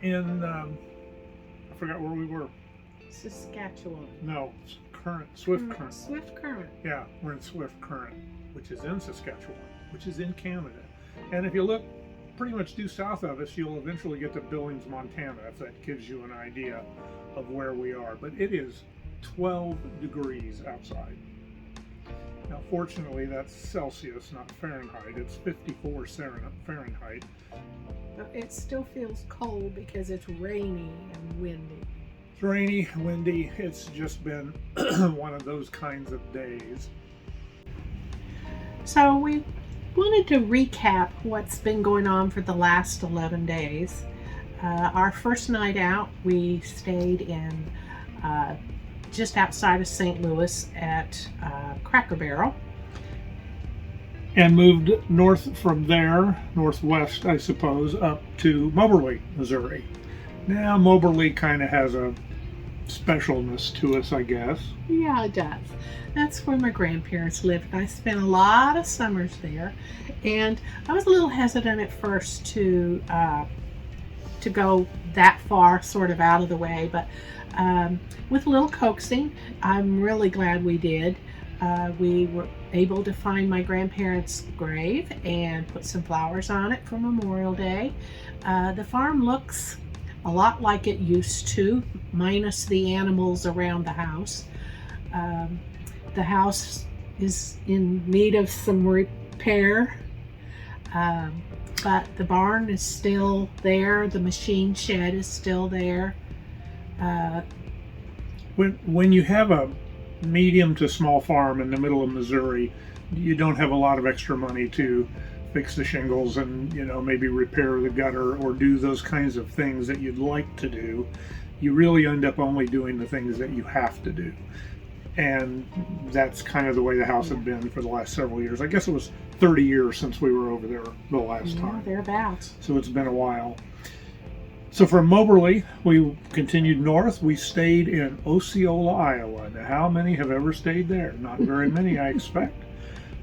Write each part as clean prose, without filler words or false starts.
in, I forgot where we were. Saskatchewan. No, Swift Current. Swift Current. Yeah, we're in Swift Current, which is in Saskatchewan, which is in Canada. And if you look pretty much due south of us, you'll eventually get to Billings, Montana, if that gives you an idea of where we are. But it is 12 degrees outside. Now, fortunately, that's Celsius, not Fahrenheit. It's 54 Fahrenheit. But it still feels cold because it's rainy and windy. It's rainy, windy. It's just been one of those kinds of days. So we wanted to recap what's been going on for the last 11 days. Our first night out, we stayed in just outside of St. Louis at Cracker Barrel. And moved north from there, northwest, I suppose, up to Moberly, Missouri. Now, Moberly kind of has a specialness to us, I guess. Yeah, it does. That's where my grandparents lived. I spent a lot of summers there, and I was a little hesitant at first to go that far, sort of out of the way, but with a little coaxing, I'm really glad we did. We were able to find my grandparents' grave and put some flowers on it for Memorial Day. The farm looks a lot like it used to, minus the animals around the house. The house is in need of some repair, but the barn is still there. The machine shed is still there. When you have a medium to small farm in the middle of Missouri, you don't have a lot of extra money to fix the shingles and, maybe repair the gutter or do those kinds of things that you'd like to do. You really end up only doing the things that you have to do. And that's kind of the way the house had been for the last several years. I guess it was 30 years since we were over there the last time. Thereabouts. So it's been a while. So from Moberly, we continued north. We stayed in Osceola, Iowa. Now, how many have ever stayed there? Not very many, I expect.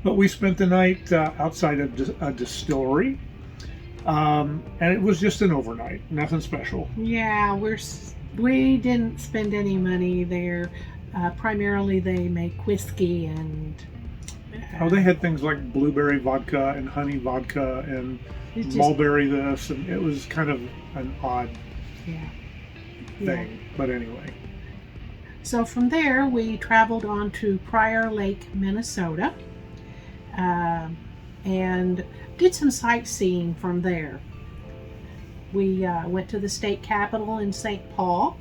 But we spent the night outside of a distillery. And it was just an overnight, nothing special. Yeah, we didn't spend any money there. Primarily, they make whiskey and. They had things like blueberry vodka and honey vodka and mulberry this, and it was kind of an odd thing. But anyway. So from there, we traveled on to Prior Lake, Minnesota, and did some sightseeing from there. We went to the state capitol in St. Paul,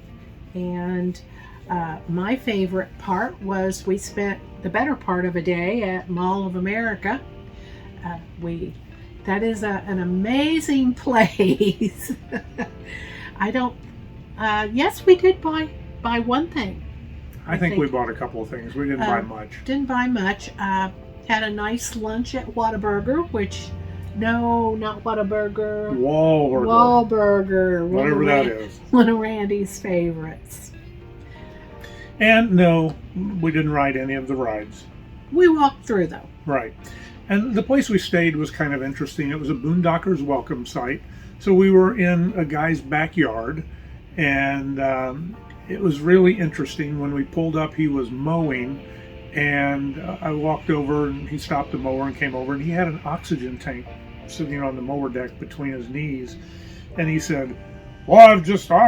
and my favorite part was we spent the better part of a day at Mall of America. That is an amazing place. Yes, we did buy one thing. I think we bought a couple of things. We didn't buy much. Didn't buy much. Had a nice lunch at Whataburger, no, not Whataburger. Wahlburger. Whatever that is. One of Randy's favorites. And no, we didn't ride any of the rides. We walked through, though. Right. And the place we stayed was kind of interesting. It was a boondockers welcome site. So we were in a guy's backyard, and it was really interesting. When we pulled up, he was mowing, and I walked over, and he stopped the mower and came over, and he had an oxygen tank sitting on the mower deck between his knees. And he said, well, I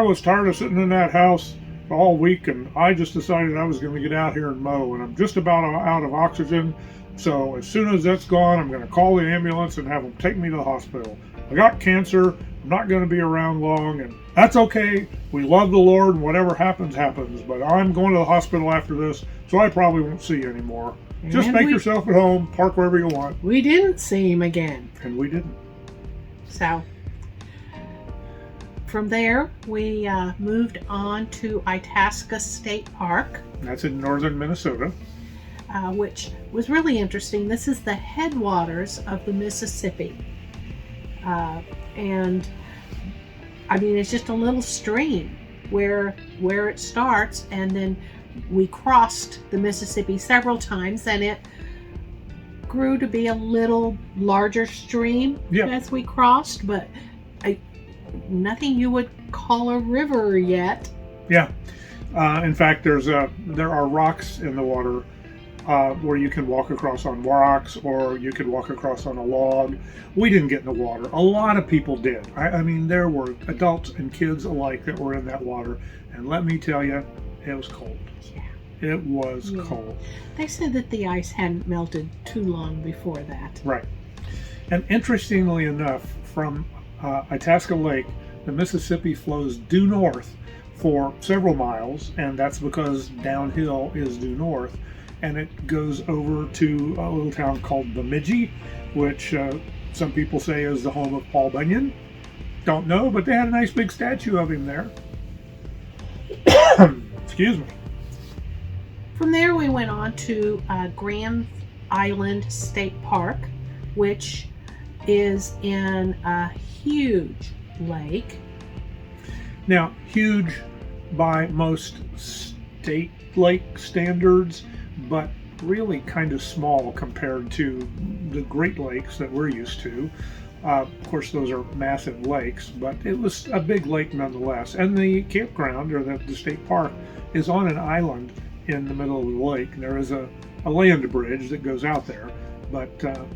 was tired of sitting in that house all week, and I just decided I was going to get out here and mow, and I'm just about out of oxygen. So as soon as that's gone, I'm going to call the ambulance and have them take me to the hospital. I got cancer. I'm not going to be around long, and that's okay. We love the Lord, and whatever happens, happens. But I'm going to the hospital after this, so I probably won't see you anymore. Just make yourself at home. Park wherever you want. We didn't see him again. And we didn't. So from there, we moved on to Itasca State Park. That's in northern Minnesota. Which was really interesting. This is the headwaters of the Mississippi. And I mean, it's just a little stream where it starts, and then we crossed the Mississippi several times, and it grew to be a little larger stream as we crossed, but nothing you would call a river yet. Yeah. In fact, there are rocks in the water where you can walk across on rocks, or you could walk across on a log. We didn't get in the water. A lot of people did. I mean, there were adults and kids alike that were in that water. And let me tell you, it was cold. Yeah. It was Yeah. cold. They said that the ice hadn't melted too long before that. Right. And interestingly enough, from Itasca Lake, the Mississippi flows due north for several miles, and that's because downhill is due north. And it goes over to a little town called Bemidji, which some people say is the home of Paul Bunyan. Don't know, but they had a nice big statue of him there. Excuse me. From there, we went on to Grand Island State Park, which is in a huge lake. Now, huge by most state lake standards, but really kind of small compared to the Great Lakes that we're used to. Of course, those are massive lakes, but it was a big lake nonetheless. And the campground, or the state park, is on an island in the middle of the lake. There is a land bridge that goes out there, but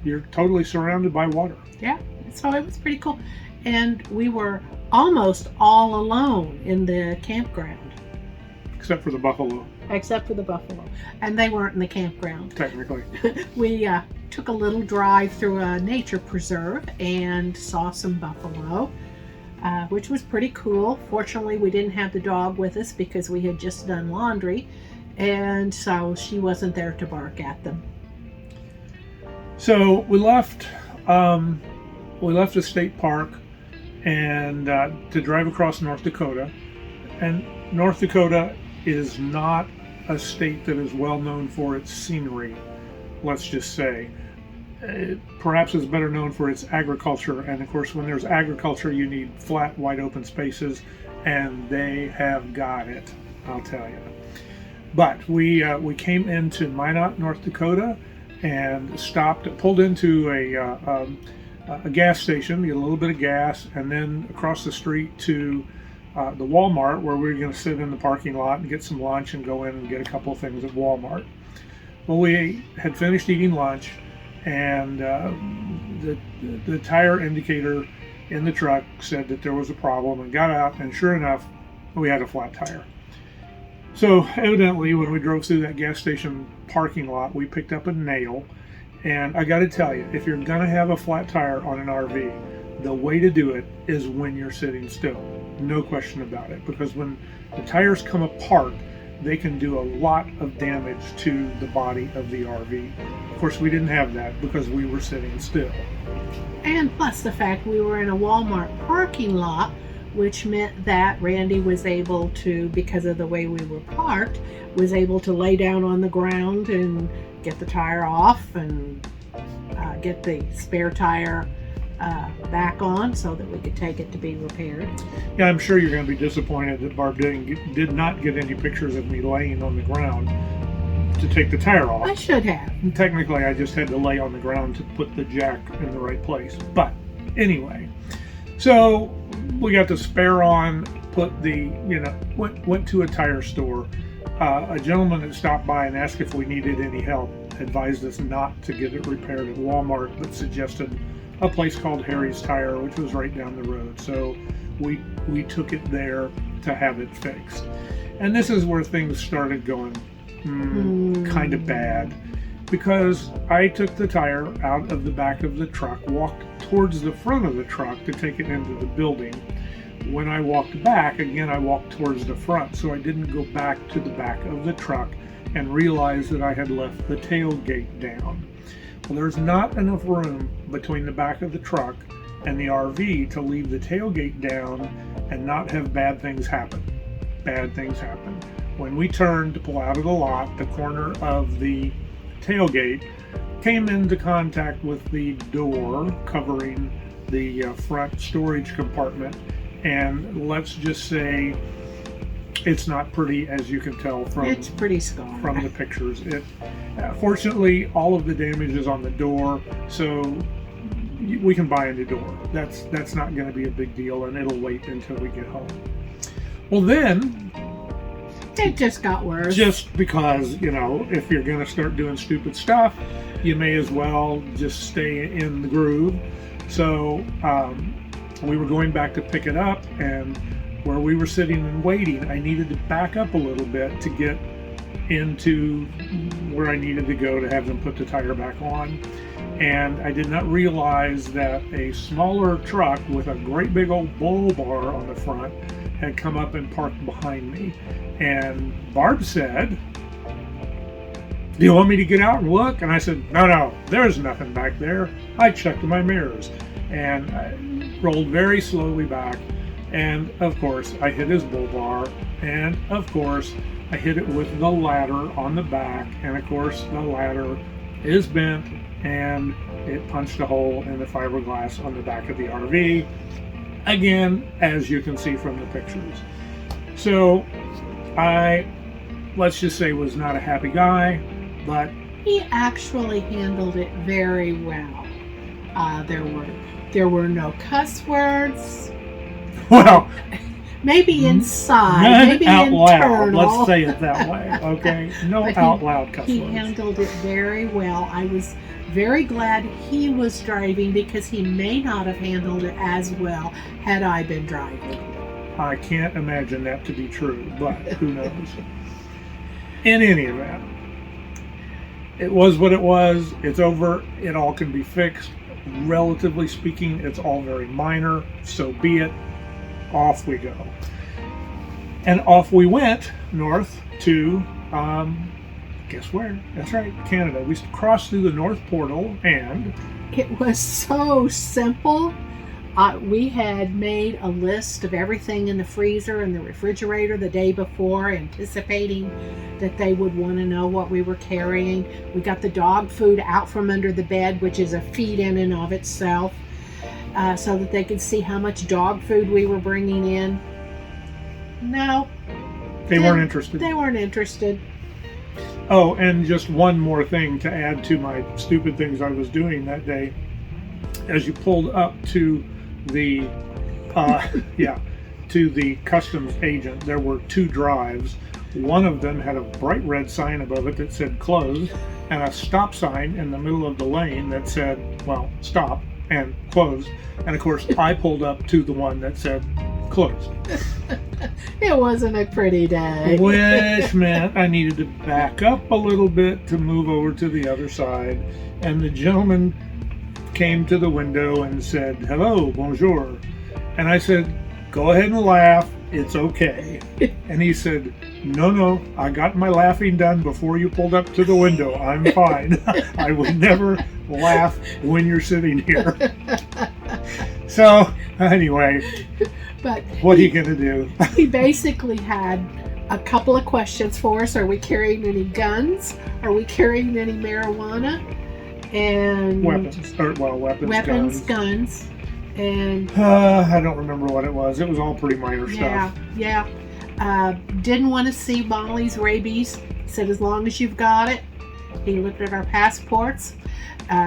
you're totally surrounded by water. Yeah, so it was pretty cool. And we were almost all alone in the campground. Except for the buffalo, Except for the buffalo. And they weren't in the campground. technically. We took a little drive through a nature preserve and saw some buffalo, which was pretty cool. Fortunately, we didn't have the dog with us because we had just done laundry, and so she wasn't there to bark at them. So we left the state park and to drive across North Dakota. And North Dakota is not a state that is well known for its scenery, let's just say. Perhaps it's better known for its agriculture, and of course when there's agriculture you need flat, wide open spaces, and they have got it, I'll tell you. But we came into Minot, North Dakota, and pulled into a gas station, get a little bit of gas, and then across the street to the Walmart, where we were going to sit in the parking lot and get some lunch and go in and get a couple of things at Walmart. Well, we had finished eating lunch, and the tire indicator in the truck said that there was a problem, and got out, and sure enough, we had a flat tire. So evidently, when we drove through that gas station parking lot, we picked up a nail. And I got to tell you, if you're going to have a flat tire on an RV, the way to do it is when you're sitting still. No question about it. Because when the tires come apart, they can do a lot of damage to the body of the RV. Of course, we didn't have that because we were sitting still. And plus the fact we were in a Walmart parking lot, which meant that Randy was able to, because of the way we were parked, was able to lay down on the ground and get the tire off and get the spare tire back on so that we could take it to be repaired. Yeah, I'm sure you're going to be disappointed that Barb did not get any pictures of me laying on the ground to take the tire off. I should have. And technically, I just had to lay on the ground to put the jack in the right place. But anyway, so we got the spare on, went to a tire store. A gentleman that stopped by and asked if we needed any help advised us not to get it repaired at Walmart, but suggested a place called Harry's Tire, which was right down the road. So we took it there to have it fixed. And this is where things started going kind of bad, because I took the tire out of the back of the truck, walked towards the front of the truck to take it into the building. When I walked back, again, I walked towards the front, so I didn't go back to the back of the truck and realize that I had left the tailgate down. Well, there's not enough room between the back of the truck and the RV to leave the tailgate down and not have bad things happen. Bad things happen. When we turned to pull out of the lot, the corner of the tailgate came into contact with the door covering the front storage compartment. And let's just say it's not pretty, as you can tell from It's pretty scarred. from the pictures. Fortunately, all of the damage is on the door, so we can buy a new door. That's not going to be a big deal, and it'll wait until we get home. Well, then, It just got worse. just because, if you're going to start doing stupid stuff, you may as well just stay in the groove. So we were going back to pick it up, and where we were sitting and waiting, I needed to back up a little bit to get into where I needed to go to have them put the tire back on. And I did not realize that a smaller truck with a great big old bull bar on the front had come up and parked behind me. And Barb said, "Do you want me to get out and look?" And I said, no, there's nothing back there. I checked my mirrors, and I rolled very slowly back. And of course, I hit his bull bar, and of course, I hit it with the ladder on the back. And of course, the ladder is bent, and it punched a hole in the fiberglass on the back of the RV. Again, as you can see from the pictures. So I, let's just say, was not a happy guy, but He actually handled it very well. There were no cuss words. well, Maybe inside, none maybe out loud. internal. Let's say it that way, okay? No But out loud cuss He words. handled it very well. I was very glad he was driving because he may not have handled it as well had I been driving. I can't imagine that to be true, but who knows? In any event, it was what it was. It's over. It all can be fixed. Relatively speaking, it's all very minor. So be it. Off we go. And off we went north to, guess where? That's right, Canada. We crossed through the North Portal, and It was so simple. We had made a list of everything in the freezer and the refrigerator the day before, anticipating that they would want to know what we were carrying. We got the dog food out from under the bed, which is a feat in and of itself, so that they could see how much dog food we were bringing in. No, they weren't interested. They weren't interested. Oh, and just one more thing to add to my stupid things I was doing that day. As you pulled up to the to the customs agent, there were two drives. One of them had a bright red sign above it that said closed, and a stop sign in the middle of the lane that said, well, stop and closed. And of course, I pulled up to the one that said closed. It wasn't a pretty day. Which meant I needed to back up a little bit to move over to the other side. And the gentleman came to the window and said, "Hello, bonjour." And I said, "Go ahead and laugh. It's okay." And he said, No, I got my laughing done before you pulled up to the window. I'm fine. I would never laugh when you're sitting here. So, anyway, But what are you going to do? he basically had a couple of questions for us. Are we carrying any guns? Are we carrying any marijuana? And Weapons. weapons, guns. And I don't remember what it was. It was all pretty minor stuff. yeah. Didn't want to see Molly's rabies. Said as long as you've got it. He looked at our passports.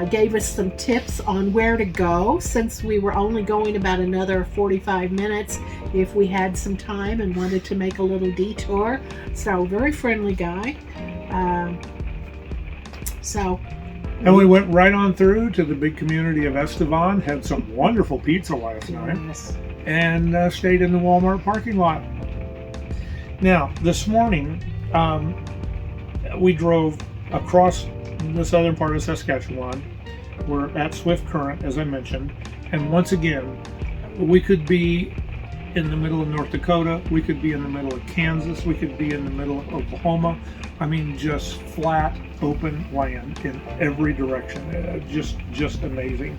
Gave us some tips on where to go since we were only going about another 45 minutes if we had some time and wanted to make a little detour. So very friendly guy. And we went right on through to the big community of Estevan, had some wonderful pizza last night, Yes. and stayed in the Walmart parking lot. Now, this morning, we drove across the southern part of Saskatchewan. We're at Swift Current, as I mentioned, and once again, we could be in the middle of North Dakota, we could be in the middle of Kansas, we could be in the middle of Oklahoma. I mean, just flat, open land in every direction. Just amazing.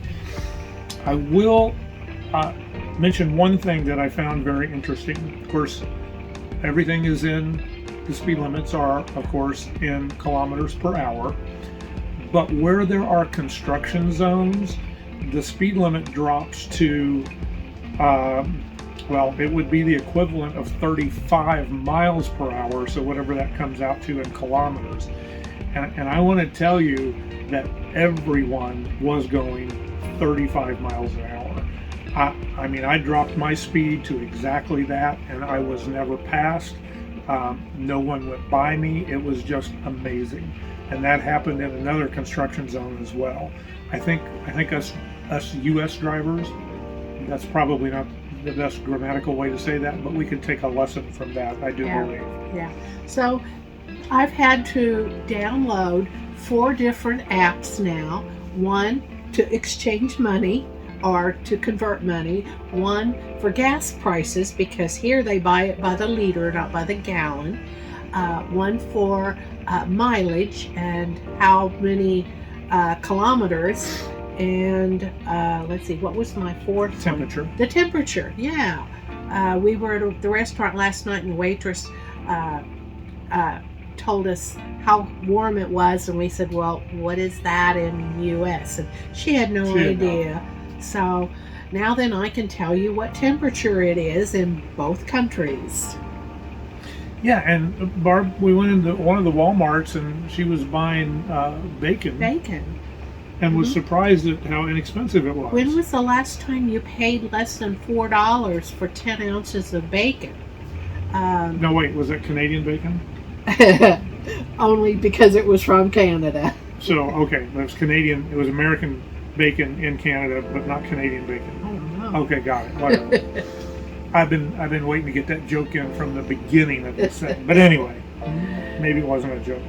I will mention one thing that I found very interesting. Of course, everything is in, the speed limits are, of course, in kilometers per hour. But where there are construction zones, the speed limit drops to, it would be the equivalent of 35 miles per hour, so whatever that comes out to in kilometers. And I want to tell you that everyone was going 35 miles an hour. I mean, I dropped my speed to exactly that, and I was never passed. No one went by me. It was just amazing, and that happened in another construction zone as well. I think us U.S. drivers, that's probably not the best grammatical way to say that, but we could take a lesson from that. I do Yeah. believe. Yeah. So I've had to download 4 different apps now. One to exchange money or to convert money. One for gas prices, because here they buy it by the liter, not by the gallon. One for mileage and how many kilometers. And let's see, what was my fourth one? Temperature. The temperature, yeah. We were at the restaurant last night, and the waitress told us how warm it was, and we said, well, what is that in U.S.? And she had no idea. So now then I can tell you what temperature it is in both countries. Yeah, and Barb, we went into one of the Walmarts, and she was buying bacon, and was surprised at how inexpensive it was. When was the last time you paid less than $4 for 10 ounces of bacon? No, wait, was that Canadian bacon? Only because it was from Canada. So, okay, it was Canadian, it was American bacon in Canada, but not Canadian bacon. Oh, no. Okay, got it, whatever. I've been waiting to get that joke in from the beginning of this thing. But anyway, maybe it wasn't a joke.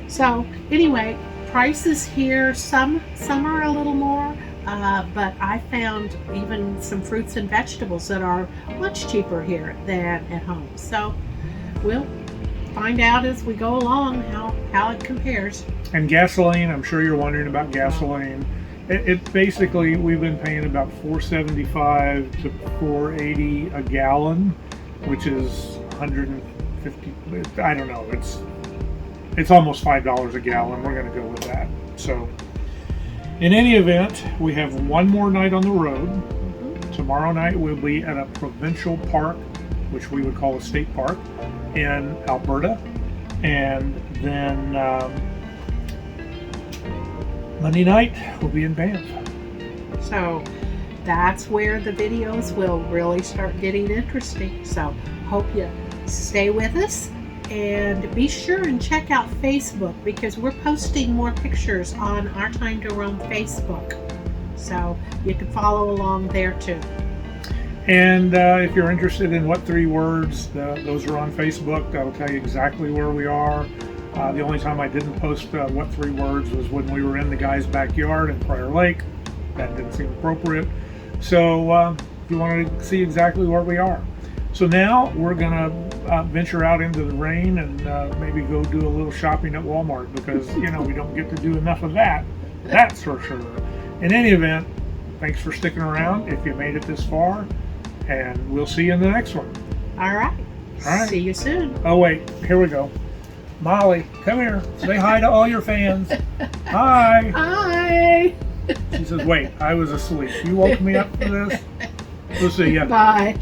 So, anyway, prices here, some are a little more, but I found even some fruits and vegetables that are much cheaper here than at home. So, we'll find out as we go along how it compares. And gasoline, I'm sure you're wondering about gasoline. It basically, we've been paying about $4.75 to $4.80 a gallon, which is 150. I don't know. It's almost $5 a gallon. We're going to go with that. So, in any event, we have one more night on the road. Tomorrow night we'll be at a provincial park, which we would call a state park, in Alberta, and then Monday night we'll be in Banff. So that's where the videos will really start getting interesting. So hope you stay with us, and be sure and check out Facebook, because we're posting more pictures on Our Time to Roam Facebook. So you can follow along there too. And if you're interested in What 3 Words, those are on Facebook. That'll tell you exactly where we are. The only time I didn't post What 3 Words was when we were in the guy's backyard in Prior Lake. That didn't seem appropriate. So if you want to see exactly where we are. So now we're going to venture out into the rain and maybe go do a little shopping at Walmart, because, we don't get to do enough of that. That's for sure. In any event, thanks for sticking around if you made it this far, and we'll see you in the next one. All right. All right. See you soon. Oh, wait. Here we go. Molly, come here. Say hi to all your fans. Hi. Hi. She says, wait, I was asleep. You woke me up for this? We'll see ya. Bye.